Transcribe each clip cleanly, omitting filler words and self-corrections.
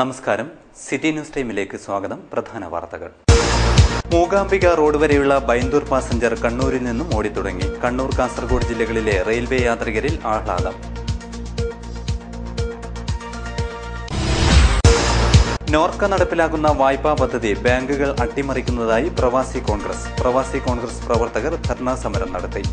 നമസ്കാരം, city news ടൈമിലേക്ക് സ്വാഗതം. പ്രധാന വാർത്തകൾ. മൂകാംബിക റോഡ് വരെയുള്ള ബൈന്ദൂർ പാസഞ്ചർ കണ്ണൂരിൽ നിന്നും ഓടിത്തുടങ്ങി. കണ്ണൂർ, കാസർഗോഡ് ജില്ലകളിലെ റെയിൽവേ യാത്രികരിൽ ആഹ്ലാദം. നോർക്ക നടപ്പിലാക്കുന്ന വായ്പാ പദ്ധതി ബാങ്കുകൾ അട്ടിമറിക്കുന്നതായി പ്രവാസി കോൺഗ്രസ് പ്രവർത്തകർ ധർണാ സമരം നടത്തി.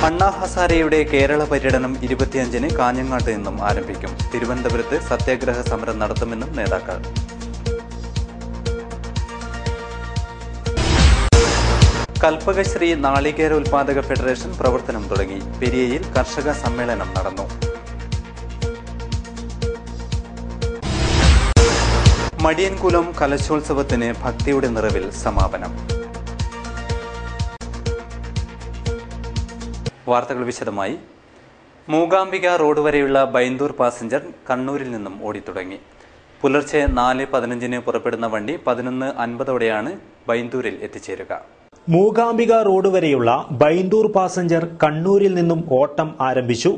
അണ്ണാ ഹസാരെയുടെ കേരള പര്യടനം 25-ന് കാഞ്ഞങ്ങാട്ട് നിന്നും ആരംഭിക്കും. തിരുവനന്തപുരത്ത് സത്യാഗ്രഹ സമരം നടത്തുമെന്നും നേതാക്കൾ. കൽപ്പകശ്രീ നാളികേരോൽപാദക ഫെഡറേഷൻ പ്രവർത്തനം തുടങ്ങി. പെരിയയിൽ കർഷക സമ്മേളനം നടന്നു. മടിയൻകുലം കലശോത്സവത്തിന് ഭക്തിയുടെ നിറവിൽ സമാപനം. വാർത്തകൾ വിശദമായി. മൂകാംബിക റോഡ് വരെയുള്ള ബൈന്ദൂർ പാസഞ്ചർ കണ്ണൂരിൽ നിന്നും ഓടിത്തുടങ്ങി. പുലർച്ചെ 4:15-ന് പുറപ്പെടുന്ന വണ്ടി 11:50-ഓടെയാണ് ബൈന്ദൂരിൽ എത്തിച്ചേരുക. മൂകാംബിക റോഡ് വരെയുള്ള ബൈന്ദൂർ പാസഞ്ചർ കണ്ണൂരിൽ നിന്നും ഓട്ടം ആരംഭിച്ചു.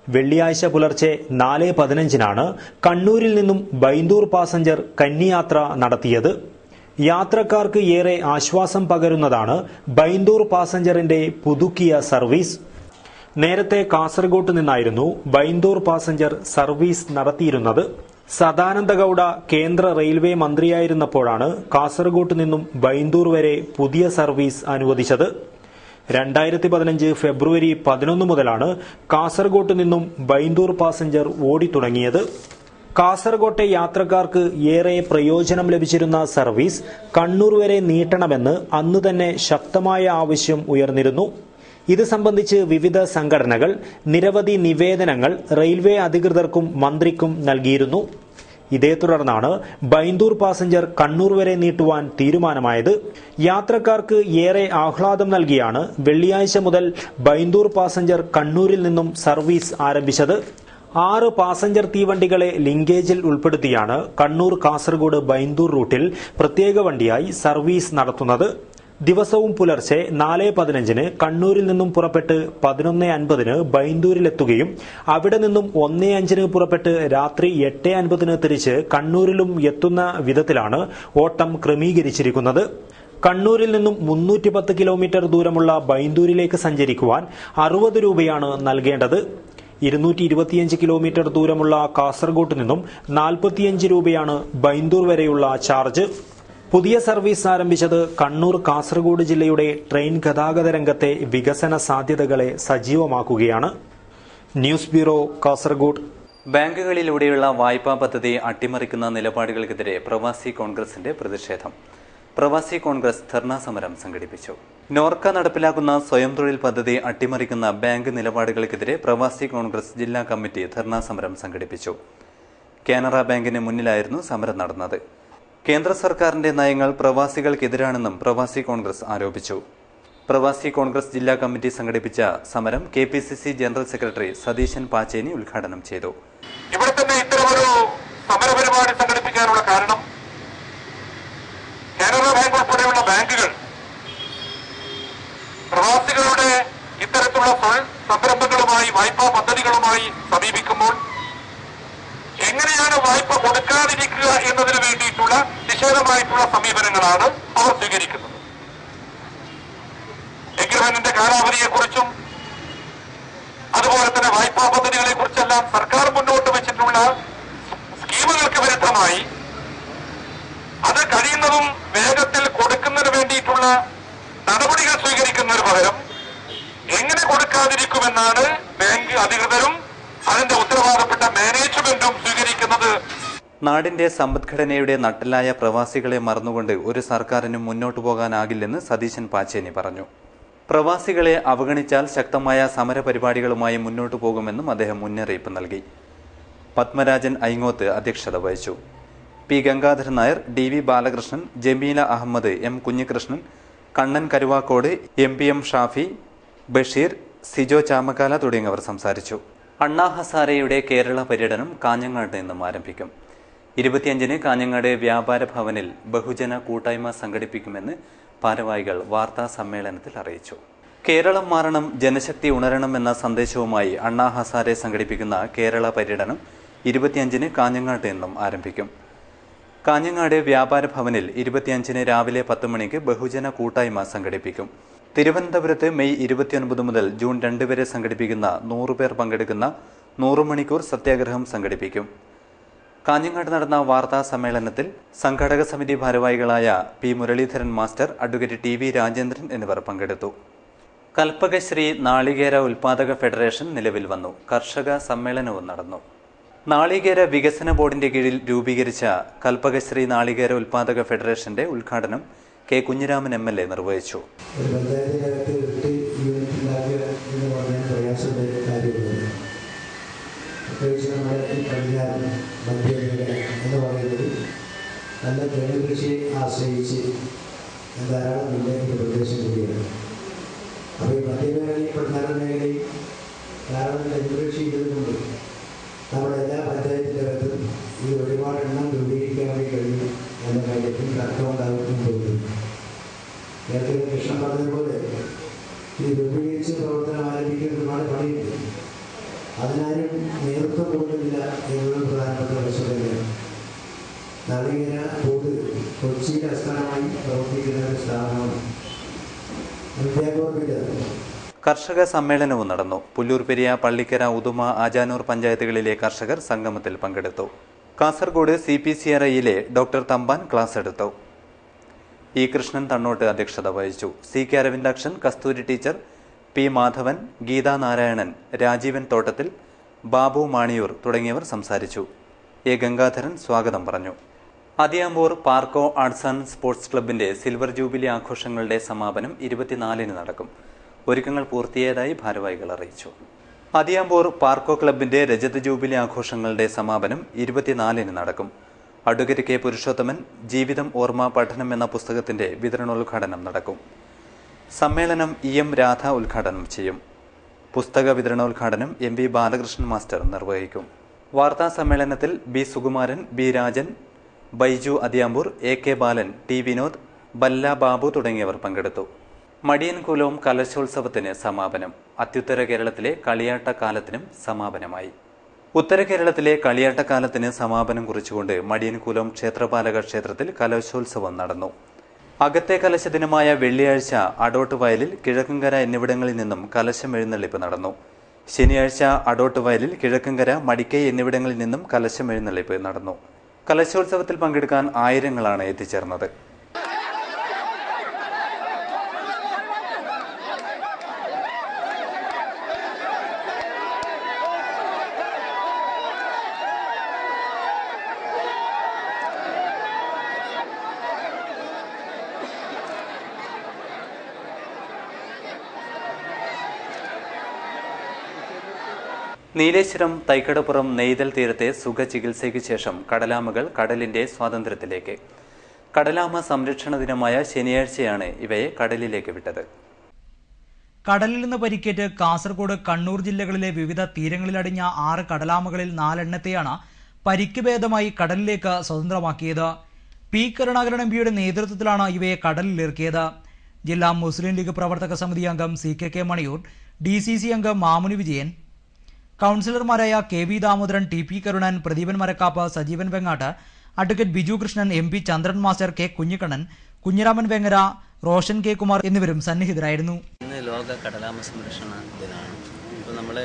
വെള്ളിയാഴ്ച പുലർച്ചെ 4:15-നാണ് കണ്ണൂരിൽ നിന്നും ബൈന്ദൂർ പാസഞ്ചർ കന്നിയാത്ര നടത്തിയത്. യാത്രക്കാർക്ക് ഏറെ ആശ്വാസം പകരുന്നതാണ് ബൈന്ദൂർ പാസഞ്ചറിന്റെ പുതുക്കിയ സർവീസ്. നേരത്തെ കാസർഗോഡ് നിന്നായിരുന്നു ബൈന്ദൂർ പാസഞ്ചർ സർവീസ് നടത്തിയിരുന്നത്. സദാനന്ദ ഗൌഡ കേന്ദ്ര റെയിൽവേ മന്ത്രിയായിരുന്നപ്പോഴാണ് കാസർഗോഡ് നിന്നും ബൈന്ദൂർ വരെ പുതിയ സർവീസ് അനുവദിച്ചത്. 2015 ഫെബ്രുവരി 11 മുതലാണ് കാസർഗോഡ് നിന്നും ബൈന്ദൂർ പാസഞ്ചർ ഓടിത്തുടങ്ങിയത്. കാസർകോട്ടെ യാത്രക്കാർക്ക് ഏറെ പ്രയോജനം ലഭിച്ചിരുന്ന സർവീസ് കണ്ണൂർ വരെ നീട്ടണമെന്ന് അന്ന് തന്നെ ശക്തമായ ആവശ്യം ഉയർന്നിരുന്നു. ഇത് സംബന്ധിച്ച് വിവിധ സംഘടനകൾ നിരവധി നിവേദനങ്ങൾ റെയിൽവേ അധികൃതർക്കും മന്ത്രിക്കും നൽകിയിരുന്നു. ഇതേ തുടർന്നാണ് ബൈന്ദൂർ പാസഞ്ചർ കണ്ണൂർ വരെ നീട്ടുവാൻ തീരുമാനമായത്. യാത്രക്കാർക്ക് ഏറെ ആഹ്ലാദം നൽകിയാണ് വെള്ളിയാഴ്ച മുതൽ ബൈന്ദൂർ പാസഞ്ചർ കണ്ണൂരിൽ നിന്നും സർവീസ് ആരംഭിച്ചത്. 6 പാസഞ്ചർ തീവണ്ടികളെ ലിങ്കേജിൽ ഉൾപ്പെടുത്തിയാണ് കണ്ണൂർ, കാസർഗോഡ്, ബൈന്ദൂർ റൂട്ടിൽ പ്രത്യേക വണ്ടിയായി സർവീസ് നടത്തുന്നത്. ദിവസവും പുലർച്ചെ 4:15-ന് കണ്ണൂരിൽ നിന്നും പുറപ്പെട്ട് 11:50-ന് ബൈന്ദൂരിലെത്തുകയും അവിടെ നിന്നും 1:05-ന് പുറപ്പെട്ട് രാത്രി 8:50-ന് തിരിച്ച് കണ്ണൂരിലും എത്തുന്ന വിധത്തിലാണ് ഓട്ടം ക്രമീകരിച്ചിരിക്കുന്നത്. കണ്ണൂരിൽ നിന്നും 310 കിലോമീറ്റർ ദൂരമുള്ള ബൈന്ദൂരിലേക്ക് സഞ്ചരിക്കുവാൻ 60 രൂപയാണ് നൽകേണ്ടത്. 225 കിലോമീറ്റർ ദൂരമുള്ള കാസർഗോഡ് നിന്നും 45 രൂപയാണ് ബൈന്ദൂർ വരെയുള്ള ചാർജ്. പുതിയ സർവീസ് ആരംഭിച്ചത് കണ്ണൂർ, കാസർഗോഡ് ജില്ലയുടെ ട്രെയിൻ ഗതാഗത രംഗത്തെ വികസന സാധ്യതകളെ സജീവമാക്കുകയാണ്. News bureau, Kasaragod. ബാങ്കുകളിലൂടെയുള്ള വായ്പാ പദ്ധതി അട്ടിമറിക്കുന്ന നിലപാടുകൾക്കെതിരെ പ്രവാസി കോൺഗ്രസിന്റെ പ്രതിഷേധം. പ്രവാസി കോൺഗ്രസ് ധർണാ സമരം സംഘടിപ്പിച്ചു. നോർക്ക നടപ്പിലാക്കുന്ന സ്വയം തൊഴിൽ പദ്ധതി അട്ടിമറിക്കുന്ന ബാങ്ക് നിലപാടുകൾക്കെതിരെ പ്രവാസി കോൺഗ്രസ് ജില്ലാ കമ്മിറ്റി ധർണാ സമരം സംഘടിപ്പിച്ചു. കാനറ ബാങ്കിന് മുന്നിലായിരുന്നു സമരം നടന്നത്. കേന്ദ്ര സർക്കാരിന്റെ നയങ്ങൾ പ്രവാസികൾക്കെതിരാണെന്നും പ്രവാസി കോൺഗ്രസ് ആരോപിച്ചു. പ്രവാസി കോൺഗ്രസ് ജില്ലാ കമ്മിറ്റി സംഘടിപ്പിച്ച സമരം KPCC general secretary Satheesan Pacheni ഉദ്ഘാടനം ചെയ്തു. ഇവിടെ തന്നെ ഇത്തരമൊരു സമരപരിപാടി സംഘടിപ്പിക്കാനുള്ള കാരണം കാനറ ബാങ്ക് ഉൾപ്പെടെയുള്ള ബാങ്കുകൾ പ്രവാസികളുടെ ഇത്തരത്തിലുള്ള സംരംഭങ്ങളുമായി, വായ്പാ പദ്ധതികളുമായി സമീപിക്കുമ്പോൾ എങ്ങനെയാണ് വായ്പ കൊടുക്കാതിരിക്കുക എന്നതിന് വേണ്ടിയിട്ടുള്ള നിഷേധമായിട്ടുള്ള സമീപനങ്ങളാണ് അവർ സ്വീകരിക്കുന്നത്. എഗ്രിമെന്റിന്റെ കാലാവധിയെക്കുറിച്ചും അതുപോലെ തന്നെ വായ്പാ പദ്ധതികളെ കുറിച്ചെല്ലാം സർക്കാർ മുന്നോട്ട് വെച്ചിട്ടുള്ള സ്കീമുകൾക്ക് വിരുദ്ധമായി അത് കഴിയുന്നതും വേഗത്തിൽ കൊടുക്കുന്നതിന് വേണ്ടിയിട്ടുള്ള നടപടികൾ സ്വീകരിക്കുന്നതിന് പകരം എങ്ങനെ കൊടുക്കാതിരിക്കുമെന്നാണ് ബാങ്ക് അധികൃതരും അതിന്റെ ഉത്തരവാദപ്പെട്ട മാനേജ്മെന്റും സ്വീകരിക്കുന്നത്. നാടിന്റെ സമ്പദ്ഘടനയുടെ നട്ടലായ പ്രവാസികളെ മറന്നുകൊണ്ട് ഒരു സർക്കാരിനും മുന്നോട്ടു പോകാനാകില്ലെന്ന് സതീശൻ പാച്ചേനി പറഞ്ഞു. പ്രവാസികളെ അവഗണിച്ചാൽ ശക്തമായ സമരപരിപാടികളുമായി മുന്നോട്ടു പോകുമെന്നും അദ്ദേഹം മുന്നറിയിപ്പ് നൽകി. പത്മരാജൻ ഐങ്ങോത്ത് അധ്യക്ഷത വഹിച്ചു. P. Gangadharan Nair, DV. Balakrishnan, Jameela Ahmed, M. Kunhikrishnan, Kannan Karuvakode, MPM Shafi, Basheer, Sijo Chamakkala തുടങ്ങിയവർ സംസാരിച്ചു. അണ്ണാ ഹസാരെയുടെ കേരള പര്യടനം കാഞ്ഞങ്ങാട്ട് നിന്നും ആരംഭിക്കും. 25-ന് കാഞ്ഞങ്ങാട് വ്യാപാര ഭവനിൽ ബഹുജന കൂട്ടായ്മ സംഘടിപ്പിക്കുമെന്ന് ഭാരവാഹികൾ വാർത്താ സമ്മേളനത്തിൽ അറിയിച്ചു. കേരളം മാറണം, ജനശക്തി ഉണരണം എന്ന സന്ദേശവുമായി അണ്ണാ ഹസാരെ സംഘടിപ്പിക്കുന്ന കേരള പര്യടനം 25-ന് കാഞ്ഞങ്ങാട്ട് നിന്നും ആരംഭിക്കും. കാഞ്ഞങ്ങാട് വ്യാപാര ഭവനിൽ 25-ന് രാവിലെ 10 മണിക്ക് ബഹുജന കൂട്ടായ്മ സംഘടിപ്പിക്കും. തിരുവനന്തപുരത്ത് മെയ് 29 മുതൽ ജൂൺ 2 വരെ സംഘടിപ്പിക്കുന്ന 100 പേർ പങ്കെടുക്കുന്ന 100 മണിക്കൂർ സത്യാഗ്രഹം സംഘടിപ്പിക്കും. കാഞ്ഞങ്ങാട് നടന്ന വാർത്താ സമ്മേളനത്തിൽ സംഘാടക സമിതി ഭാരവാഹികളായ P Muraleedharan master, advocate TV. Rajendran എന്നിവർ പങ്കെടുത്തു. കൽപ്പകശ്രീ നാളികേര ഉൽപാദക ഫെഡറേഷൻ നിലവിൽ വന്നു. കർഷക സമ്മേളനവും നടന്നു. നാളികേര വികസന ബോർഡിന്റെ കീഴിൽ രൂപീകരിച്ച കൽപ്പകശ്രീ നാളികേര ഉൽപാദക ഫെഡറേഷന്റെ ഉദ്ഘാടനം കെ. കുഞ്ഞിരാമൻ MLA നിർവഹിച്ചു. നല്ല നെൽകൃഷിയെ ആശ്രയിച്ച് ധാരാളം മുന്നേറിയ പ്രദേശം കൂടിയാണ്. അപ്പോൾ ഈ മധ്യമേഖലയും പ്രധാന മേഖലയും ധാരാളം നെൽകൃഷി ചെയ്തുകൊണ്ട് നമ്മുടെ എല്ലാ പഞ്ചായത്തിനകത്തും ഈ ഒരുപാട് എണ്ണം രൂപീകരിക്കാൻ വേണ്ടി കഴിയും എന്ന കാര്യത്തിൽ തർക്കമുണ്ടാകുമെന്ന് തോന്നുന്നു. നേരത്തെ കൃഷ്ണൻ പറഞ്ഞതുപോലെ ഈ രൂപീകരിച്ച് പ്രവർത്തനം ആരംഭിക്കുന്ന ഒരുപാട് പണിയുണ്ട്. അതിനാരും നേതൃത്വം കൊടുക്കുന്നില്ല എന്നുള്ളത് പ്രധാനപ്പെട്ട വശതയാണ്. നാളികേര ബോർഡ് കൊച്ചിയിൽ ആസ്ഥാനമായി പ്രവർത്തിക്കുന്ന ഒരു സ്ഥാപനമാണ്. കർഷക സമ്മേളനവും നടന്നു. പുല്ലൂർപെരിയ, പള്ളിക്കര, ഉദുമ, ആജാനൂർ പഞ്ചായത്തുകളിലെ കർഷകർ സംഗമത്തിൽ പങ്കെടുത്തു. കാസർഗോഡ് CPCRIയിലെ ഡോക്ടർ തമ്പാൻ ക്ലാസ് എടുത്തു. ഇ. കൃഷ്ണൻ തണ്ണോട്ട് അധ്യക്ഷത വഹിച്ചു. CK അരവിന്ദാക്ഷൻ, കസ്തൂരി ടീച്ചർ, P. മാധവൻ, ഗീതാ നാരായണൻ, രാജീവൻ തോട്ടത്തിൽ, ബാബു മാണിയൂർ തുടങ്ങിയവർ സംസാരിച്ചു. A. ഗംഗാധരൻ സ്വാഗതം പറഞ്ഞു. അതിയാമ്പൂർ പാർക്കോ ആർട്സ് ആൻഡ് സ്പോർട്സ് ക്ലബിന്റെ സിൽവർ ജൂബിലി ആഘോഷങ്ങളുടെ സമാപനം 24-ന് നടക്കും. ഒരുക്കങ്ങൾ പൂർത്തിയായതായി ഭാരവാഹികൾ അറിയിച്ചു. അതിയാമ്പൂർ പാർക്കോ ക്ലബിന്റെ രജത ജൂബിലി ആഘോഷങ്ങളുടെ സമാപനം 24-ന് നടക്കും. Advocate K. പുരുഷോത്തമൻ ജീവിതം ഓർമ്മ പഠനം എന്ന പുസ്തകത്തിന്റെ വിതരണോദ്ഘാടനം നടക്കും. സമ്മേളനം EM രാധ ഉദ്ഘാടനം ചെയ്യും. പുസ്തക വിതരണോദ്ഘാടനം MV ബാലകൃഷ്ണൻ മാസ്റ്റർ നിർവഹിക്കും. വാർത്താ സമ്മേളനത്തിൽ B. Sukumaran, B. Rajan, Baiju Athiyampoor, AK ബാലൻ, T. വിനോദ്, ബല്ല ബാബു തുടങ്ങിയവർ പങ്കെടുത്തു. മടിയൻകുലവും കലശോത്സവത്തിന് സമാപനം. അത്യുത്തര കേരളത്തിലെ കളിയാട്ടക്കാലത്തിനും സമാപനമായി. ഉത്തര കേരളത്തിലെ കളിയാട്ടക്കാലത്തിന് സമാപനം കുറിച്ചുകൊണ്ട് മടിയൻകുലം ക്ഷേത്രപാലക ക്ഷേത്രത്തിൽ കലശോത്സവം നടന്നു. അകത്തെ കലശ ദിനമായ വെള്ളിയാഴ്ച അടോട്ട് വയലിൽ, കിഴക്കങ്കര എന്നിവിടങ്ങളിൽ നിന്നും കലശം എഴുന്നള്ളിപ്പ് നടന്നു. ശനിയാഴ്ച അടോട്ട് വയലിൽ, കിഴക്കങ്കര, മടിക്കൈ എന്നിവിടങ്ങളിൽ നിന്നും കലശം എഴുന്നള്ളിപ്പ് നടന്നു. കലശോത്സവത്തിൽ പങ്കെടുക്കാൻ ആയിരങ്ങളാണ് എത്തിച്ചേർന്നത്. നീലേശ്വരം തൈക്കടപ്പുറം നെയ്തൽ തീരത്തെ സുഖചികിത്സയ്ക്ക് ശേഷം കടലാമകൾ കടലിന്റെ സ്വാതന്ത്ര്യത്തിലേക്ക്. കടലാമ സംരക്ഷണ ദിനമായ ശനിയാഴ്ചയാണ് ഇവയെ കടലിലേക്ക് വിട്ടത്. കടലിൽ നിന്ന് പരിക്കേറ്റ് കാസർഗോഡ്, കണ്ണൂർ ജില്ലകളിലെ വിവിധ തീരങ്ങളിലടിഞ്ഞ 6 കടലാമകളിൽ 4 എണ്ണത്തെയാണ് പരിക്ക് ഭേദമായി കടലിലേക്ക് സ്വതന്ത്രമാക്കിയത്. P. കരുണാകരൻ MPയുടെ നേതൃത്വത്തിലാണ് ഇവയെ കടലിലിറക്കിയത്. ജില്ലാ മുസ്ലിം ലീഗ് പ്രവർത്തക സമിതി അംഗം CK മണിയൂർ, DCC അംഗം മാമുനി വിജയൻ, കൌൺസിലർമാരായ KV Damodaran, TP Karunan, Pradeepan Marakkap, Sajeevan Vengatt, advocate Biju Krishnan, MP Chandran master, K. Kunhikannan, Kunhiraman Vengara, Roshan K. Kumar എന്നിവരും സന്നിഹിതരായിരുന്നു. ഇന്ന് ലോക കടലാമ സംരക്ഷണ ദിനമാണ്. ഇപ്പോൾ നമ്മൾ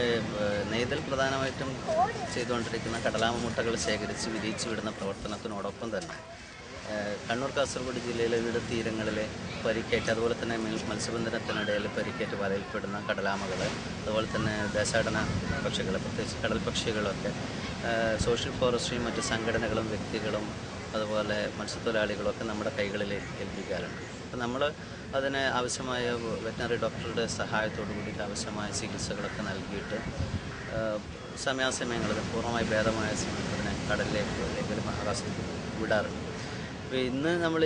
നെയ്തൽ പ്രധാനമായിട്ടും ചെയ്തുകൊണ്ടിരിക്കുന്ന കടലാമ മുട്ടകൾ ശേഖരിച്ച് വിരിയിച്ച് വിടുന്ന പ്രവർത്തനത്തിനോടൊപ്പം തന്നെ കണ്ണൂർ, കാസർഗോഡ് ജില്ലയിലെ വിവിധ തീരങ്ങളിലെ പരിക്കേറ്റ്, അതുപോലെ തന്നെ മത്സ്യബന്ധനത്തിനിടയിൽ പരിക്കേറ്റ് വലയിൽപ്പെടുന്ന കടലാമകൾ, അതുപോലെ തന്നെ ദേശാടന പക്ഷികൾ, പ്രത്യേകിച്ച് കടൽ പക്ഷികളൊക്കെ സോഷ്യൽ ഫോറസ്ട്രിയും മറ്റ് സംഘടനകളും വ്യക്തികളും അതുപോലെ മത്സ്യത്തൊഴിലാളികളൊക്കെ നമ്മുടെ കൈകളിൽ ഏൽപ്പിക്കാറുണ്ട്. അപ്പോൾ നമ്മൾ അതിന് ആവശ്യമായ വെറ്റിനറി ഡോക്ടറുടെ സഹായത്തോടു കൂടി ആവശ്യമായ ചികിത്സകളൊക്കെ നൽകിയിട്ട് സമയാസമയങ്ങളിൽ പൂർണ്ണമായി ഭേദമായ സമയത്തിന് കടലിലേക്ക് മഹാരാഷ്ട്രയിൽ വിടാറുണ്ട്. അപ്പോൾ ഇന്ന് നമ്മൾ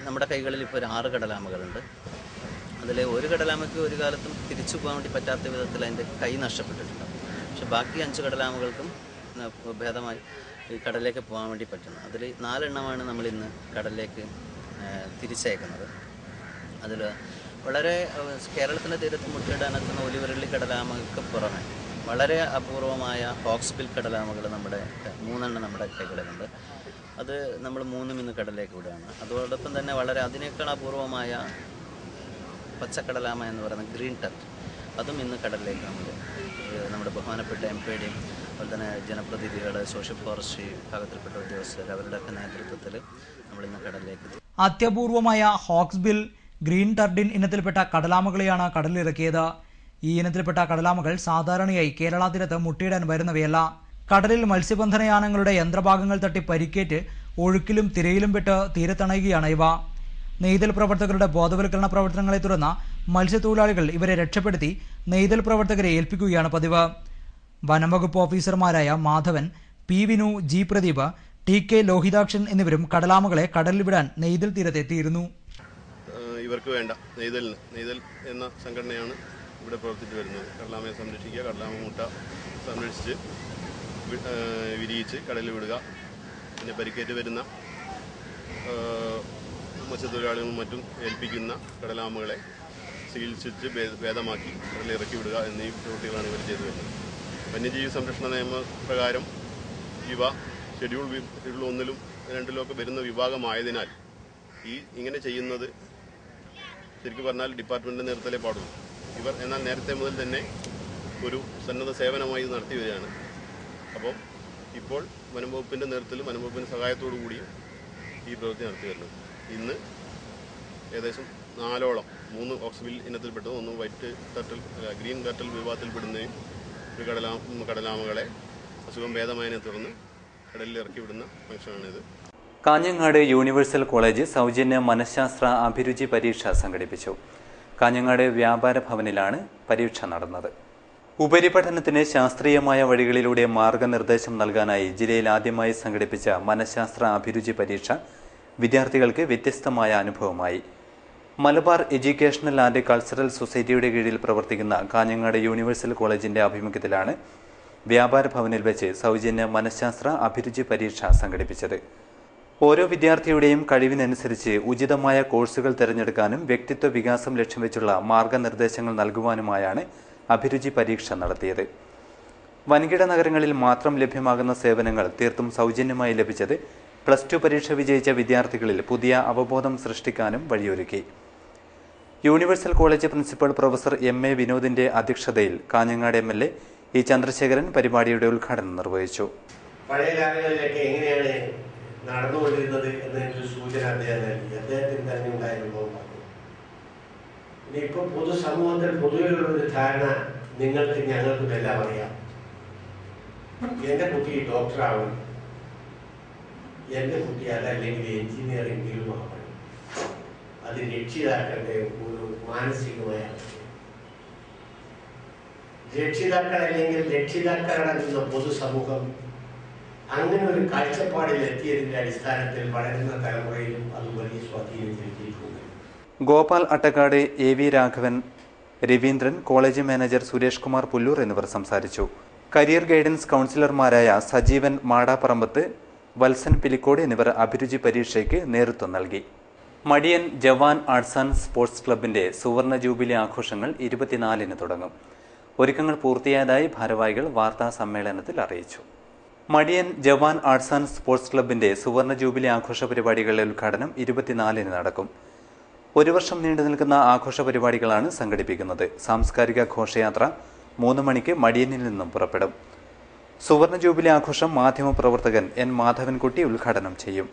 നമ്മുടെ കൈകളിൽ ഇപ്പോൾ ഒരു 6 കടലാമകളുണ്ട്. അതിൽ ഒരു കടലാമയ്ക്ക് ഒരു കാലത്തും തിരിച്ചു പോകാൻ വേണ്ടി പറ്റാത്ത വിധത്തിൽ അതിൻ്റെ കൈ നഷ്ടപ്പെട്ടിട്ടുണ്ട്. പക്ഷേ ബാക്കി 5 കടലാമകൾക്കും ഭേദമായി ഈ കടലിലേക്ക് പോകാൻ വേണ്ടി പറ്റുന്നു. അതിൽ 4 എണ്ണമാണ് നമ്മളിന്ന് കടലിലേക്ക് തിരിച്ചയക്കുന്നത്. അതിൽ വളരെ കേരളത്തിൻ്റെ തീരത്ത് മുട്ടയിടാനെത്തുന്ന ഒലിവരള്ളി കടലാമകൾക്ക് പുറമെ വളരെ അപൂർവമായ ഹോക്സ്ബിൽ കടലാമകൾ നമ്മുടെ 3 നമ്മുടെ കൈകളിലുണ്ട്. അത് നമ്മൾ 3 ഇന്ന് കടലിലേക്ക് വിടുകയാണ്. അതോടൊപ്പം തന്നെ വളരെ അതിനേക്കാൾ അപൂർവമായ പച്ചക്കടലാമ എന്ന് പറയുന്ന ഗ്രീൻ ടർട്ട്, അതും ഇന്ന് കടലിലേക്ക് നമ്മുടെ ബഹുമാനപ്പെട്ട MP-യുടെയും അതുപോലെ തന്നെ ജനപ്രതിനിധികൾ, സോഷ്യൽ ഫോറസ്ട്രി വിഭാഗത്തിൽപ്പെട്ട ഉദ്യോഗസ്ഥർ, അവരുടെയൊക്കെ നേതൃത്വത്തിൽ നമ്മളിന്ന് കടലിലേക്ക്. അത്യപൂർവമായ ഹോക്സ്ബിൽ, ഗ്രീൻ ടർഡിൻ ഇനത്തിൽപ്പെട്ട കടലാമകളെയാണ് കടലിലിറക്കിയത്. ഈ ഇനത്തിൽപ്പെട്ട കടലാമകൾ സാധാരണയായി കേരള തീരത്ത് മുട്ടയിടാൻ വരുന്നവയല്ല. കടലിൽ മത്സ്യബന്ധനയാനങ്ങളുടെ യന്ത്രഭാഗങ്ങൾ തട്ടി പരിക്കേറ്റ് ഒഴുക്കിലും തിരയിലും പെട്ട് തീരത്തണയുകയാണ് ഇവ. നെയ്തൽ പ്രവർത്തകരുടെ ബോധവൽക്കരണ പ്രവർത്തനങ്ങളെ തുടർന്ന് മത്സ്യത്തൊഴിലാളികൾ ഇവരെ രക്ഷപ്പെടുത്തി നെയ്തൽ പ്രവർത്തകരെ ഏൽപ്പിക്കുകയാണ് പതിവ്. വനംവകുപ്പ് ഓഫീസർമാരായ Madhavan, P Vinu, G Pradeep, TK Lohithakshan എന്നിവരും കടലാമകളെ കടലിൽ വിടാൻ നെയ്തൽ തീരത്തെത്തിയിരുന്നു. ഇവർക്ക് വേണ്ട നെയ്തൽ എന്ന സംഘടനയാണ് ഇവിടെ പ്രവർത്തിച്ചു വരുന്നത്. കടലാമയെ സംരക്ഷിക്കുക, കടലാമ മുട്ട സംരക്ഷിച്ച് വിരിയിച്ച് കടലിൽ വിടുക, പിന്നെ പരിക്കേറ്റ് വരുന്ന മത്സ്യത്തൊഴിലാളികളും മറ്റും ഏൽപ്പിക്കുന്ന കടലാമകളെ ചികിത്സിച്ച് ഭേദമാക്കി കടലിൽ ഇറക്കി വിടുക എന്നീ പ്രവൃത്തികളാണ് ഇവർ ചെയ്തു വരുന്നത്. വന്യജീവി സംരക്ഷണ നിയമപ്രകാരം ഇവ ഷെഡ്യൂൾ 1-ലും 2-ലും ഒക്കെ വരുന്ന വിഭാഗമായതിനാൽ ഇങ്ങനെ ചെയ്യുന്നത് ശരിക്കും പറഞ്ഞാൽ ഡിപ്പാർട്ട്മെൻറ്റിൻ്റെ നേതൃത്വത്തിലേ പാടുള്ളൂ. ഇവർ എന്നാൽ നേരത്തെ മുതൽ തന്നെ ഒരു സന്നദ്ധ സേവനമായി നടത്തി വരികയാണ്. അപ്പോൾ ഇപ്പോൾ വനംവകുപ്പിൻ്റെ നേതൃത്വത്തിലും വനംവകുപ്പിൻ്റെ സഹായത്തോടു കൂടിയും ഈ പ്രവൃത്തി നടത്തി വരുന്നത്. ഇന്ന് ഏകദേശം 4ഓളം 3 ഓക്സ്ബിൽ ഇനത്തിൽപ്പെട്ടതും 1 വൈറ്റ് ടർട്ടിൽ ഗ്രീൻ ടർട്ടിൽ വിഭാഗത്തിൽപ്പെടുന്നതും ഒരു കടലാമകളെ അസുഖം ഭേദമായതിനെ തുടർന്ന് കടലിൽ ഇറക്കി വിടുന്ന ഫംഗ്ഷനാണിത്. കാഞ്ഞങ്ങാട് യൂണിവേഴ്സൽ കോളേജ് സൗജന്യ മനഃശാസ്ത്ര അഭിരുചി പരീക്ഷ സംഘടിപ്പിച്ചു. കാഞ്ഞങ്ങാട് വ്യാപാര ഭവനിലാണ് പരീക്ഷ നടന്നത്. ഉപരിപഠനത്തിന് ശാസ്ത്രീയമായ വഴികളിലൂടെ മാർഗനിർദ്ദേശം നൽകാനായി ജില്ലയിൽ ആദ്യമായി സംഘടിപ്പിച്ച മനഃശാസ്ത്ര അഭിരുചി പരീക്ഷ വിദ്യാർത്ഥികൾക്ക് വ്യത്യസ്തമായ അനുഭവമായി. മലബാർ എഡ്യൂക്കേഷണൽ ആൻഡ് കൾച്ചറൽ സൊസൈറ്റിയുടെ കീഴിൽ പ്രവർത്തിക്കുന്ന കാഞ്ഞങ്ങാട് യൂണിവേഴ്സൽ കോളേജിന്റെ ആഭിമുഖ്യത്തിലാണ് വ്യാപാര ഭവനിൽ വെച്ച് സൗജന്യ മനഃശാസ്ത്ര അഭിരുചി പരീക്ഷ സംഘടിപ്പിച്ചത്. ഓരോ വിദ്യാർത്ഥിയുടെയും കഴിവിനനുസരിച്ച് ഉചിതമായ കോഴ്സുകൾ തിരഞ്ഞെടുക്കാനും വ്യക്തിത്വ വികാസം ലക്ഷ്യം വെച്ചുള്ള മാർഗനിർദ്ദേശങ്ങൾ നൽകുവാനുമായാണ് അഭിരുചി പരീക്ഷ നടത്തിയത്. വൻകിട നഗരങ്ങളിൽ മാത്രം ലഭ്യമാകുന്ന സേവനങ്ങൾ തീർത്തും സൗജന്യമായി ലഭിച്ചത് +2 പരീക്ഷ വിജയിച്ച വിദ്യാർത്ഥികളിൽ പുതിയ അവബോധം സൃഷ്ടിക്കാനും വഴിയൊരുക്കി. Universal college principal professor MA വിനോദിന്റെ അധ്യക്ഷതയിൽ കാഞ്ഞങ്ങാട് MLA E ചന്ദ്രശേഖരൻ പരിപാടിയുടെ ഉദ്ഘാടനം നിർവഹിച്ചു. പഴയ കാലങ്ങളിലൊക്കെ എങ്ങനെയാണ് നടന്നുകൊണ്ടിരുന്നത് എന്നൊരു സൂചന അദ്ദേഹത്തിന് തന്നെ ഉണ്ടായിരുന്നു. ഇനിയിപ്പോൾ പൊതുസമൂഹത്തിൽ പൊതുവെയുള്ളൊരു ധാരണ ഞങ്ങൾക്കും എല്ലാം അറിയാം. എൻ്റെ കുട്ടി ഡോക്ടറാവണം, എൻ്റെ കുട്ടി അതല്ലെങ്കിൽ എഞ്ചിനീയറിംഗിലും ആവണം. അത് രക്ഷിതാക്കളുടെ ഒരു മാനസികമായ രക്ഷിതാക്കളല്ലെങ്കിൽ രക്ഷിതാക്കളടങ്ങുന്ന പൊതുസമൂഹം അങ്ങനെ ഒരു കാഴ്ചപ്പാടിൽ എത്തിയതിന്റെ അടിസ്ഥാനത്തിൽ വളരുന്ന തലമുറയിലും അത് വലിയ സ്വാധീനം ചെലുത്തിയിട്ടുണ്ട്. Gopal Attakkad, AV Raghavan, Raveendran, college manager Suresh Kumar Pullur എന്നിവർ സംസാരിച്ചു. കരിയർ ഗൈഡൻസ് കൗൺസിലർമാരായ സജീവൻ മാടാപ്പറമ്പത്ത്, വത്സൻ പിലിക്കോട് എന്നിവർ അഭിരുചി പരീക്ഷയ്ക്ക് നേതൃത്വം നൽകി. മടിയൻ ജവാൻ ആർട്സ് ആൻഡ് സ്പോർട്സ് ക്ലബിന്റെ സുവർണ ജൂബിലി ആഘോഷങ്ങൾ 24-ന് തുടങ്ങും. ഒരുക്കങ്ങൾ പൂർത്തിയായതായി ഭാരവാഹികൾ വാർത്താ സമ്മേളനത്തിൽ അറിയിച്ചു. മടിയൻ ജവാൻ ആർട്സ് ആൻഡ് സ്പോർട്സ് ക്ലബിന്റെ സുവർണ ജൂബിലി ആഘോഷ പരിപാടികളുടെ ഉദ്ഘാടനം 24-ന് നടക്കും. 1 വർഷം നീണ്ടു നിൽക്കുന്ന ആഘോഷ പരിപാടികളാണ് സംഘടിപ്പിക്കുന്നത്. സാംസ്കാരിക ഘോഷയാത്ര 3 മണിക്ക് മടിയനിൽ നിന്നും പുറപ്പെടും. സുവർണ ജൂബിലി ആഘോഷം മാധ്യമപ്രവർത്തകൻ N മാധവൻകുട്ടി ഉദ്ഘാടനം ചെയ്യും.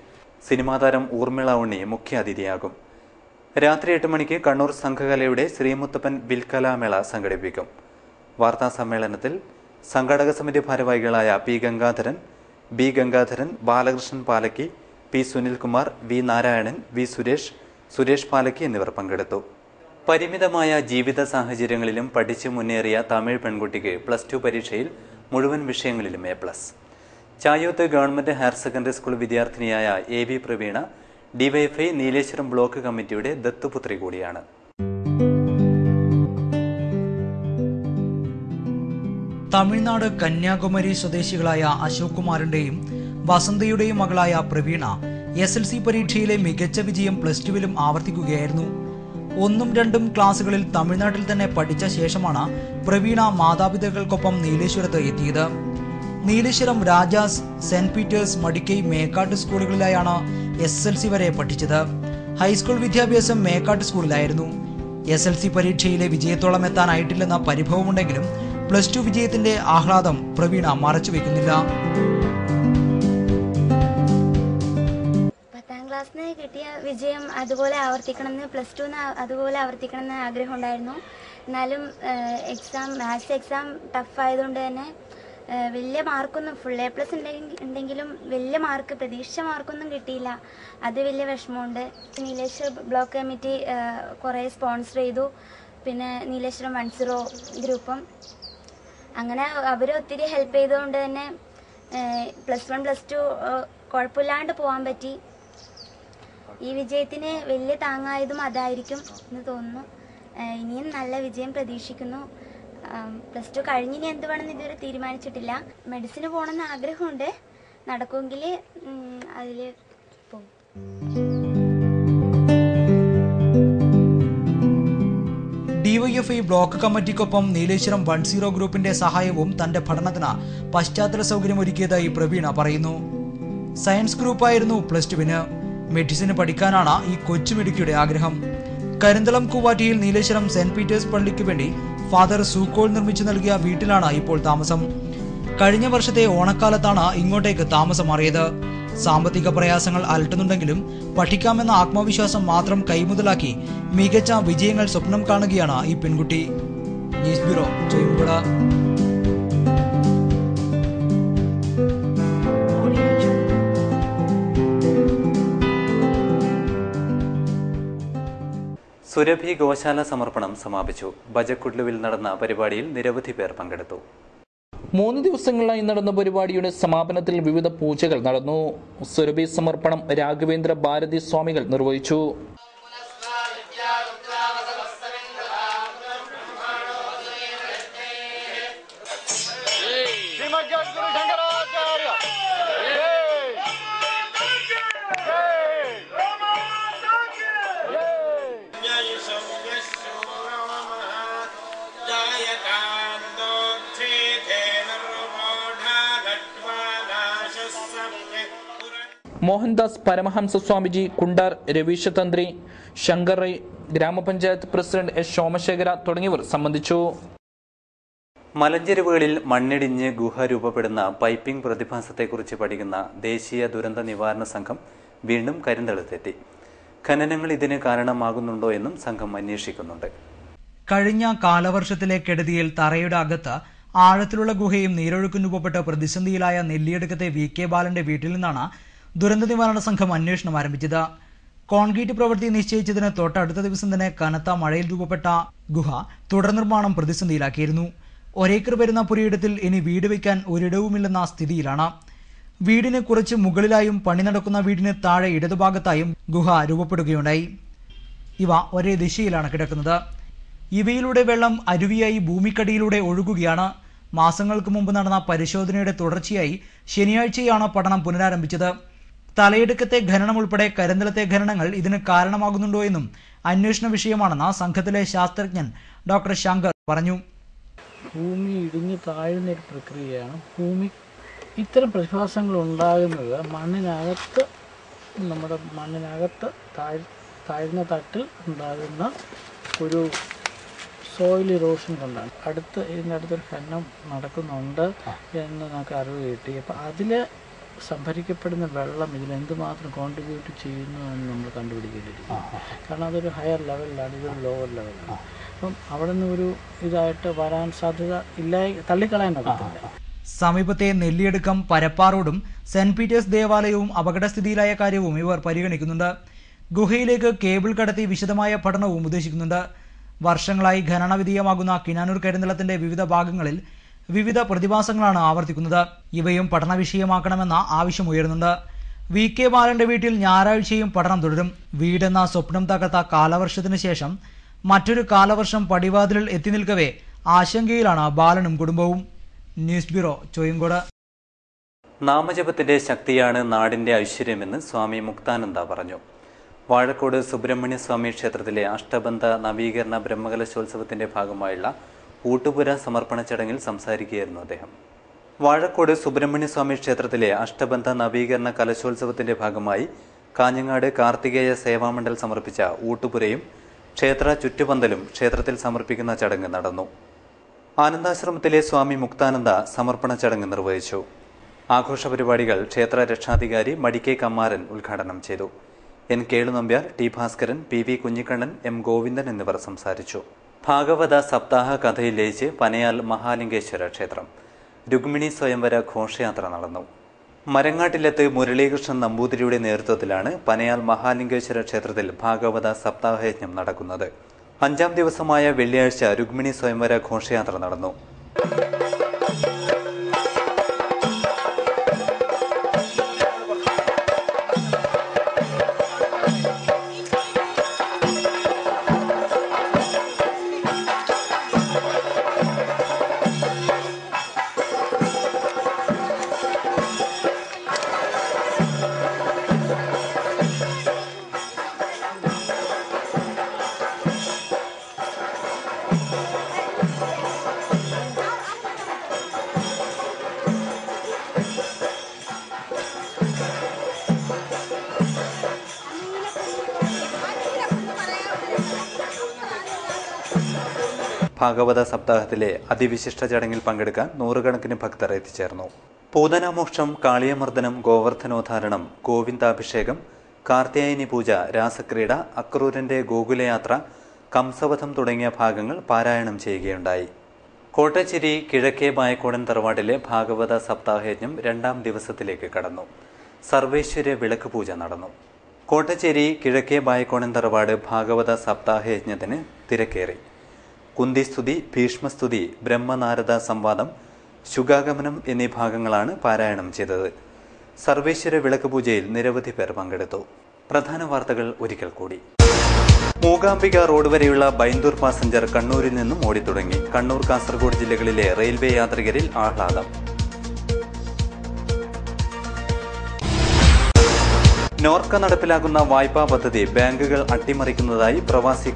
സിനിമാതാരം ഊർമിള ഉണ്ണി മുഖ്യാതിഥിയാകും. രാത്രി 8 മണിക്ക് കണ്ണൂർ സംഘകലയുടെ ശ്രീമുത്തപ്പൻ വിൽക്കലാമേള സംഘടിപ്പിക്കും. വാർത്താ സമ്മേളനത്തിൽ സംഘാടക സമിതി ഭാരവാഹികളായ P Gangadharan, B Gangadharan, Balakrishnan Palakki, P Sunilkumar, V Narayanan, V Suresh, Suresh Palakki എന്നിവർ പങ്കെടുത്തു. പരിമിതമായ ജീവിത സാഹചര്യങ്ങളിലും പഠിച്ചു മുന്നേറിയ തമിഴ് പെൺകുട്ടിക്ക് +2 പരീക്ഷയിൽ മുഴുവൻ വിഷയങ്ങളിലും A+. Chayoth government higher secondary school വിദ്യാർത്ഥിനിയായ AV Praveena DYFI Nileshwaram block കമ്മിറ്റിയുടെ ദത്തുപുത്രി കൂടിയാണ്. തമിഴ്നാട് കന്യാകുമാരി സ്വദേശികളായ അശോക് കുമാറിന്റെയും വസന്തയുടെയും മകളായ പ്രവീണ SLC പരീക്ഷയിലെ മികച്ച വിജയം +2-ലും ആവർത്തിക്കുകയായിരുന്നു. 1ഉം 2ഉം ക്ലാസുകളിൽ തമിഴ്നാട്ടിൽ തന്നെ പഠിച്ച ശേഷമാണ് പ്രവീണ മാതാപിതാക്കൾക്കൊപ്പം നീലേശ്വരത്ത് എത്തിയത്. നീലേശ്വരം രാജാസ്, സെന്റ് പീറ്റേഴ്സ്, മടിക്കൈ, മേക്കാട്ട് സ്കൂളുകളിലായാണ് SSLC വരെ പഠിച്ചത്. ഹൈസ്കൂൾ വിദ്യാഭ്യാസം മേക്കാട്ട് സ്കൂളിലായിരുന്നു. SSLC പരീക്ഷയിലെ വിജയത്തോളം എത്താനായിട്ടില്ലെന്ന പരിഭവമുണ്ടെങ്കിലും +2 വിജയത്തിന്റെ ആഹ്ലാദം പ്രവീണ മറച്ചുവെക്കുന്നില്ല. 10ാം ക്ലാസ്സിന് കിട്ടിയ വിജയം അതുപോലെ ആവർത്തിക്കണമെന്ന്, +2 അതുപോലെ ആവർത്തിക്കണമെന്ന് ആഗ്രഹം ഉണ്ടായിരുന്നു. എന്നാലും മാത്സ് എക്സാം ടഫ് ആയതുകൊണ്ട് തന്നെ വലിയ മാർക്കൊന്നും, ഫുൾ A+ ഉണ്ടെങ്കിലും വലിയ മാർക്ക്, പ്രതീക്ഷിച്ച മാർക്കൊന്നും കിട്ടിയില്ല. അത് വലിയ വിഷമമുണ്ട്. നീലേശ്വരം ബ്ലോക്ക് കമ്മിറ്റി കുറേ സ്പോൺസർ ചെയ്തു. പിന്നെ നീലേശ്വരം 10 ഗ്രൂപ്പും അങ്ങനെ അവർ ഒത്തിരി ഹെൽപ്പ് ചെയ്തുകൊണ്ട് തന്നെ +1 +2 കുഴപ്പമില്ലാണ്ട് പോകാൻ പറ്റി. ഈ വിജയത്തിന് വലിയ താങ്ങായതും അതായിരിക്കും എന്ന് തോന്നുന്നു. ഇനിയും നല്ല വിജയം പ്രതീക്ഷിക്കുന്നു. +2 കഴിഞ്ഞിനി എന്ത് വേണമെന്ന് ഇതുവരെ തീരുമാനിച്ചിട്ടില്ല. മെഡിസിന് പോകണമെന്ന് ആഗ്രഹമുണ്ട്. നടക്കുമെങ്കിൽ അതിൽ പോകും. DYFI ബ്ലോക്ക് കമ്മിറ്റിക്കൊപ്പം നീലേശ്വരം 10 ഗ്രൂപ്പിന്റെ സഹായവും തന്റെ പഠനത്തിന് പശ്ചാത്തല സൗകര്യമൊരുക്കിയതായി പ്രവീണ പറയുന്നു. സയൻസ് ഗ്രൂപ്പായിരുന്നു +2വിന്. മെഡിസിന് പഠിക്കാനാണ് ഈ കൊച്ചുമിടുക്കിയുടെ ആഗ്രഹം. കരിന്തളം കൂവാറ്റിയിൽ നീലേശ്വരം സെന്റ് പീറ്റേഴ്സ് പള്ളിക്ക് വേണ്ടി ഫാദർ സൂക്കോൾ നിർമ്മിച്ചു നൽകിയ വീട്ടിലാണ് ഇപ്പോൾ താമസം. കഴിഞ്ഞ വർഷത്തെ ഓണക്കാലത്താണ് ഇങ്ങോട്ടേക്ക് താമസം മാറിയത്. സാമ്പത്തിക പ്രയാസങ്ങൾ അലട്ടുന്നുണ്ടെങ്കിലും പഠിക്കാമെന്ന ആത്മവിശ്വാസം മാത്രം കൈമുതലാക്കി മികച്ച വിജയങ്ങൾ സ്വപ്നം കാണുകയാണ് ഈ പെൺകുട്ടി. News bureau, Choimuda. സുരഭി ഗോശാല സമർപ്പണം സമാപിച്ചു. ബജക്കുഡ്ലുവിൽ നടന്ന പരിപാടിയിൽ നിരവധി പേർ പങ്കെടുത്തു. 3 ദിവസങ്ങളിലായി നടന്ന പരിപാടിയുടെ സമാപനത്തിൽ വിവിധ പൂജകൾ നടന്നു. സുരഭി സമർപ്പണം രാഘവേന്ദ്ര ഭാരതി സ്വാമികൾ നിർവഹിച്ചു. മോഹൻദാസ് പരമഹംസ സ്വാമിജി, കുണ്ടാർ രവീശതന്ത്രി, ശങ്കർ റൈ, ഗ്രാമപഞ്ചായത്ത് പ്രസിഡന്റ് S സോമശേഖര തുടങ്ങിയവർ സംബന്ധിച്ചു. മലഞ്ചെരുവുകളിൽ മണ്ണിടിഞ്ഞ് ഗുഹ രൂപപ്പെടുന്ന പൈപ്പിംഗ് പ്രതിഭാസത്തെക്കുറിച്ച് പഠിക്കുന്ന ദേശീയ ദുരന്ത നിവാരണ സംഘം വീണ്ടും കരിന്തളത്തെത്തി. ഖനനങ്ങൾ ഇതിന് കാരണമാകുന്നുണ്ടോ എന്നും സംഘം അന്വേഷിക്കുന്നുണ്ട്. കഴിഞ്ഞ കാലവർഷത്തിലെ കെടുതിയിൽ തറയുടെ അകത്ത് ആഴത്തിലുള്ള ഗുഹയും നീരൊഴുക്കും രൂപപ്പെട്ട് പ്രതിസന്ധിയിലായ നെല്ലിയടുക്കത്തെ VK ബാലന്റെ വീട്ടിൽ നിന്നാണ് ദുരന്ത നിവാരണ സംഘം അന്വേഷണം ആരംഭിച്ചത്. കോൺക്രീറ്റ് പ്രവൃത്തി നിശ്ചയിച്ചതിന് തൊട്ടടുത്ത ദിവസം തന്നെ കനത്ത മഴയിൽ രൂപപ്പെട്ട ഗുഹ തുടർ നിർമ്മാണം പ്രതിസന്ധിയിലാക്കിയിരുന്നു. 1 ഏക്കർ വരുന്ന പുരയിടത്തിൽ ഇനി വീട് വയ്ക്കാൻ ഒരിടവുമില്ലെന്ന സ്ഥിതിയിലാണ്. വീടിന് കുറച്ച് മുകളിലായും പണി നടക്കുന്ന വീടിന് താഴെ ഇടതുഭാഗത്തായും ഗുഹ രൂപപ്പെടുകയുണ്ടായി. ഇവ ഒരേ ദിശയിലാണ് കിടക്കുന്നത്. ഇവയിലൂടെ വെള്ളം അരുവിയായി ഭൂമിക്കടിയിലൂടെ ഒഴുകുകയാണ്. മാസങ്ങൾക്ക് മുമ്പ് നടന്ന പരിശോധനയുടെ തുടർച്ചയായി ശനിയാഴ്ചയാണ് പഠനം പുനരാരംഭിച്ചത്. തലയെടുക്കത്തെ ഖനനം ഉൾപ്പെടെ കരിന്തളത്തെ ഖനനങ്ങൾ ഇതിന് കാരണമാകുന്നുണ്ടോ എന്നും അന്വേഷണ വിഷയമാണെന്ന് സംഘത്തിലെ ശാസ്ത്രജ്ഞൻ ഡോക്ടർ ശങ്കർ പറഞ്ഞു. ഭൂമി ഇടിഞ്ഞ് താഴുന്ന ഒരു പ്രക്രിയയാണ്. ഇത്തരം പ്രതിഭാസങ്ങൾ ഉണ്ടാകുന്നത് നമ്മുടെ മണ്ണിനകത്ത് താഴ്ന്ന തട്ടിൽ ഉണ്ടാകുന്ന ഒരു സോയിൽ ഇറോഷൻ കൊണ്ടാണ്. ഇതിനടുത്തൊരു ഖനനം നടക്കുന്നുണ്ട് എന്ന് നമുക്ക് അറിവ് കിട്ടി. അപ്പം അതിൽ സംഭരിക്കപ്പെടുന്ന വെള്ളം ഇതിൽ എന്തുമാത്രം കോൺട്രിബ്യൂട്ട് ചെയ്യുന്നു എന്ന് നമ്മൾ കണ്ടുപിടിക്കേണ്ടിയിരിക്കും. കാരണം അതൊരു ഹയർ ലെവലിലാണ്, ഇതൊരു ലോവർ ലെവലാണ്. അപ്പം അവിടെ നിന്ന് ഒരു ഇതായിട്ട് വരാൻ സാധ്യത തള്ളിക്കളയാൻ പറ്റത്തില്ല. സമീപത്തെ നെല്ലിയടുക്കം പരപ്പാറോടും സെന്റ് പീറ്റേഴ്സ് ദേവാലയവും അപകടസ്ഥിതിയിലായ കാര്യവും ഇവർ പരിഗണിക്കുന്നുണ്ട്. ഗുഹയിലേക്ക് കേബിൾ കടത്തി വിശദമായ പഠനവും ഉദ്ദേശിക്കുന്നുണ്ട്. വർഷങ്ങളായി ഖനനവിധേയമാകുന്ന കിനാനൂർ കരിന്തളത്തിന്റെ വിവിധ ഭാഗങ്ങളിൽ വിവിധ പ്രതിഭാസങ്ങളാണ് ആവർത്തിക്കുന്നത്. ഇവയും പഠന വിഷയമാക്കണമെന്ന ആവശ്യം ഉയരുന്നുണ്ട്. VK ബാലന്റെ വീട്ടിൽ ഞായറാഴ്ചയും പഠനം തുടരും. വീടെന്ന സ്വപ്നം തകർത്ത കാലവർഷത്തിന് ശേഷം മറ്റൊരു കാലവർഷം പടിവാതിലിൽ എത്തി നിൽക്കവേ ആശങ്കയിലാണ് ബാലനും കുടുംബവും. News bureau, ചോയ്ങ്കോട്. നാമജപത്തിന്റെ ശക്തിയാണ് നാടിന്റെ ഐശ്വര്യമെന്ന് സ്വാമി മുക്താനന്ദ പറഞ്ഞു. വാഴക്കോട് സുബ്രഹ്മണ്യ സ്വാമി ക്ഷേത്രത്തിലെ അഷ്ടബന്ധ നവീകരണ ബ്രഹ്മകലശോത്സവത്തിന്റെ ഭാഗമായുള്ള ഊട്ടുപുര സമർപ്പണ ചടങ്ങിൽ സംസാരിക്കുകയായിരുന്നു അദ്ദേഹം. വാഴക്കോട് സുബ്രഹ്മണ്യ സ്വാമി ക്ഷേത്രത്തിലെ അഷ്ടബന്ധ നവീകരണ കലശോത്സവത്തിന്റെ ഭാഗമായി കാഞ്ഞങ്ങാട് കാർത്തികേയ സേവാമണ്ഡൽ സമർപ്പിച്ച ഊട്ടുപുരയും ക്ഷേത്ര ചുറ്റുപന്തലും ക്ഷേത്രത്തിൽ സമർപ്പിക്കുന്ന ചടങ്ങ് നടന്നു. ആനന്ദാശ്രമത്തിലെ സ്വാമി മുക്താനന്ദ സമർപ്പണ ചടങ്ങ് നിർവഹിച്ചു. ആഘോഷ പരിപാടികൾ ക്ഷേത്ര രക്ഷാധികാരി മടിക്കെ കമ്മാരൻ ഉദ്ഘാടനം ചെയ്തു. N Kelu Nambiar, T Bhaskaran, P V Kunhikannan, M Govindan എന്നിവർ സംസാരിച്ചു. ഭാഗവത സപ്താഹ കഥയിൽ ലയിച്ച് പനയാൽ മഹാലിംഗേശ്വര ക്ഷേത്രം രുക്മിണി സ്വയംവര ഘോഷയാത്ര നടന്നു. മരങ്ങാട്ടിലത്ത് മുരളീകൃഷ്ണൻ നമ്പൂതിരിയുടെ നേതൃത്വത്തിലാണ് പനയാൽ മഹാലിംഗേശ്വര ക്ഷേത്രത്തിൽ ഭാഗവത സപ്താഹയജ്ഞം നടക്കുന്നത്. 5ാം ദിവസമായ വെള്ളിയാഴ്ച രുക്മിണി സ്വയംവര ഘോഷയാത്ര നടന്നു. ഭാഗവത സപ്താഹത്തിലെ അതിവിശിഷ്ട ചടങ്ങിൽ പങ്കെടുക്കാൻ നൂറുകണക്കിന് ഭക്തർ എത്തിച്ചേർന്നു. പൂതനാമോക്ഷം, കാളിയമർദ്ദനം, ഗോവർദ്ധനോദ്ധാരണം, ഗോവിന്ദാഭിഷേകം, കാർത്യായനി പൂജ, രാസക്രീഡ, അക്രൂരന്റെ ഗോകുലയാത്ര, കംസവധം തുടങ്ങിയ ഭാഗങ്ങൾ പാരായണം ചെയ്യുകയുണ്ടായി. കോട്ടച്ചേരി കിഴക്കേ ബായക്കോടൻ തറവാട്ടിലെ ഭാഗവത സപ്താഹയജ്ഞം 2ാം ദിവസത്തിലേക്ക് കടന്നു. സർവേശ്വര്യ വിളക്ക് പൂജ നടന്നു. കോട്ടച്ചേരി കിഴക്കേ ബായക്കോടൻ തറവാട് ഭാഗവത സപ്താഹയജ്ഞത്തിന് തിരക്കേറി. കുന്തിസ്തുതി, ഭീഷ്മസ്തുതി, ബ്രഹ്മനാരദ സംവാദം, ശുഗാഗമനം എന്നീ ഭാഗങ്ങളാണ് പാരായണം ചെയ്തത്. സർവേശ്വര വിളക്ക് പൂജയിൽ നിരവധി പേർ പങ്കെടുത്തു. പ്രധാന വാർത്തകൾ ഒരിക്കൽ കൂടി. മൂകാംബിക റോഡ് വരെയുള്ള ബൈന്ദൂർ പാസഞ്ചർ കണ്ണൂരിൽ നിന്നും ഓടിത്തുടങ്ങി. കണ്ണൂർ, കാസർഗോഡ് ജില്ലകളിലെ റെയിൽവേ യാത്രികരിൽ ആഹ്ലാദം. നോർക്ക നടപ്പിലാക്കുന്ന വായ്പാ പദ്ധതി ബാങ്കുകൾ അട്ടിമറിക്കുന്നതായി പ്രവാസി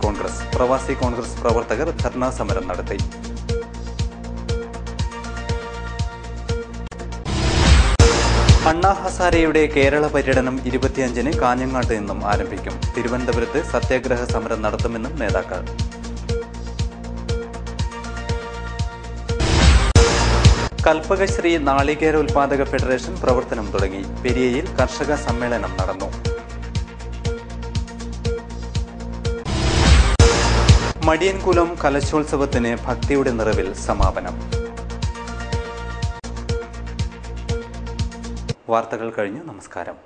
കോൺഗ്രസ് പ്രവർത്തകർ ധർണാ സമരം നടത്തി. അണ്ണാ ഹസാരെയുടെ കേരള പര്യടനം 25-ന് കാഞ്ഞങ്ങാട്ട് നിന്നും ആരംഭിക്കും. തിരുവനന്തപുരത്ത് സത്യാഗ്രഹ സമരം നടത്തുമെന്നും നേതാക്കൾ. കൽപ്പകശ്രീ നാളികേര ഉൽപാദക ഫെഡറേഷൻ പ്രവർത്തനം തുടങ്ങി. പെരിയയിൽ കർഷക സമ്മേളനം നടന്നു. മടിയൻകുലം കലശോത്സവത്തിന് ഭക്തിയുടെ നിറവിൽ സമാപനം. വാർത്തകൾ കഴിഞ്ഞു. നമസ്കാരം.